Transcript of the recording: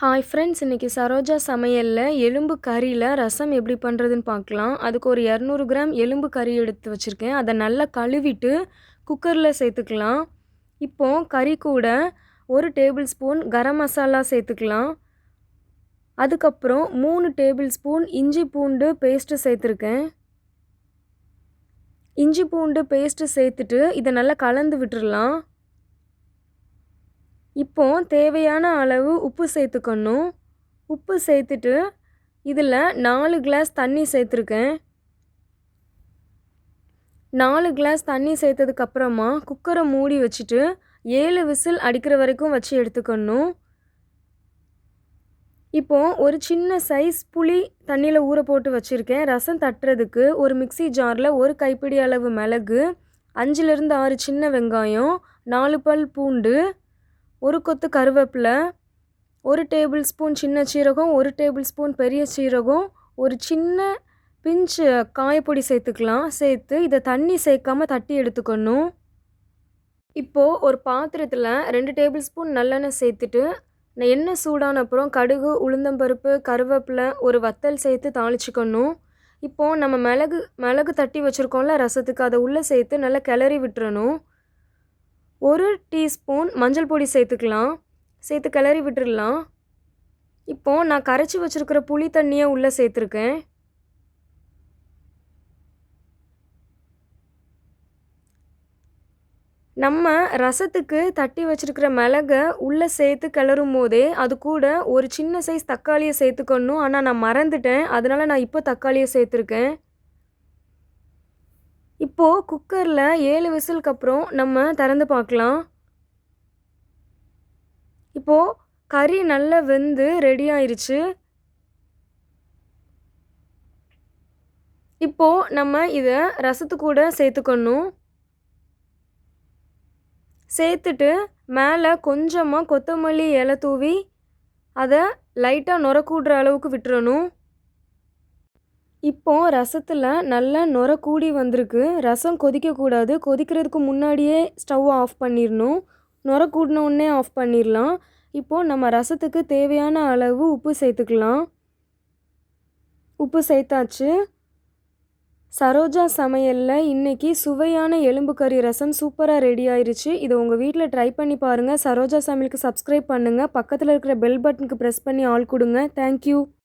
Hi friends, இன்றைக்கி சரோஜா சமையலில் எலும்பு கறியில் ரசம் எப்படி பண்ணுறதுன்னு பார்க்கலாம். அதுக்கு ஒரு 200 கிராம் எலும்பு கறி எடுத்து வச்சுருக்கேன். அதை நல்லா கழுவிட்டு குக்கரில் சேர்த்துக்கலாம். இப்போது கறி கூட 1 டேபிள் ஸ்பூன் கரம் மசாலா சேர்த்துக்கலாம். அதுக்கப்புறம் 3 டேபிள் ஸ்பூன் இஞ்சி பூண்டு பேஸ்ட்டு சேர்த்துருக்கேன். இஞ்சி பூண்டு பேஸ்ட்டு சேர்த்துட்டு இதை நல்லா கலந்து விட்டுடலாம். இப்போது தேவையான அளவு உப்பு சேர்த்துக்கணும். உப்பு சேர்த்துட்டு இதில் 4 கிளாஸ் தண்ணி சேர்த்துருக்கேன். 4 கிளாஸ் தண்ணி சேர்த்ததுக்கப்புறமா குக்கரை மூடி வச்சுட்டு 7 விசில் அடிக்கிற வரைக்கும் வச்சு எடுத்துக்கணும். இப்போது ஒரு சின்ன சைஸ் புளி தண்ணியில் ஊற போட்டு வச்சுருக்கேன். ரசம் தட்டுறதுக்கு ஒரு மிக்ஸி ஜாரில் 1 கைப்பிடி அளவு மிளகு, 5லேருந்து 6 சின்ன வெங்காயம், 4 பல் பூண்டு, 1 கொத்து கருவேப்பிலை, 1 டேபிள் ஸ்பூன் சின்ன சீரகம், 1 டேபிள் ஸ்பூன் பெரிய சீரகம், ஒரு சின்ன பிஞ்சு காயப்பொடி சேர்த்துக்கலாம். சேர்த்து இதை தண்ணி சேர்க்காமல் தட்டி எடுத்துக்கணும். இப்போது ஒரு பாத்திரத்தில் 2 டேபிள் ஸ்பூன் நல்லெண்ணெய் சேர்த்துட்டு எண்ணெய் சூடான அப்புறம் கடுகு, உளுந்தம்பருப்பு, கருவேப்பிலை, ஒரு வத்தல் சேர்த்து தாளிச்சிக்கணும். இப்போது நம்ம மிளகு தட்டி வச்சுருக்கோம்ல ரசத்துக்கு, அதை உள்ளே சேர்த்து நல்லா கிளறி விட்டுறணும். 1 டீஸ்பூன் மஞ்சள் பொடி சேர்த்துக்கலாம். சேர்த்து கிளறி விட்டுடலாம். இப்போது நான் கரைச்சி வச்சுருக்கிற புளி தண்ணியை உள்ளே சேர்த்துருக்கேன். நம்ம ரசத்துக்கு தட்டி வச்சுருக்கிற மிளகை உள்ளே சேர்த்து கிளறும் போதே அது கூட ஒரு சின்ன சைஸ் தக்காளியை சேர்த்துக்கணும். ஆனால் நான் மறந்துட்டேன், அதனால் நான் இப்போ தக்காளியை சேர்த்துருக்கேன். இப்போது குக்கரில் 7 விசிலுக்கு அப்புறம் நம்ம திறந்து பார்க்கலாம். இப்போது கறி நல்லா வெந்து ரெடி ஆயிடுச்சு. இப்போது நம்ம இதை ரசத்து கூட சேர்த்துக்கணும். சேர்த்துட்டு மேலே கொஞ்சமாக கொத்தமல்லி இலை தூவி அதை லைட்டாக நுரக்கூடுற அளவுக்கு விட்டுறணும். இப்போது ரசத்தில் நல்லா நுர கூடி வந்திருக்கு. ரசம் கொதிக்கக்கூடாது. கொதிக்கிறதுக்கு முன்னாடியே ஸ்டவ் ஆஃப் பண்ணிடணும். நுர கூடினோடனே ஆஃப் பண்ணிடலாம். இப்போது நம்ம ரசத்துக்கு தேவையான அளவு உப்பு சேர்த்துக்கலாம். உப்பு சேர்த்தாச்சு. சரோஜா சமையலில் இன்றைக்கி சுவையான எலும்பு கறி ரசம் சூப்பராக ரெடி ஆயிடுச்சு. இதை உங்கள் வீட்டில் ட்ரை பண்ணி பாருங்கள். சரோஜா சமையலுக்கு சப்ஸ்கிரைப் பண்ணுங்கள். பக்கத்தில் இருக்கிற பெல் பட்டனுக்கு ப்ரெஸ் பண்ணி ஆல் கொடுங்க. தேங்க்யூ.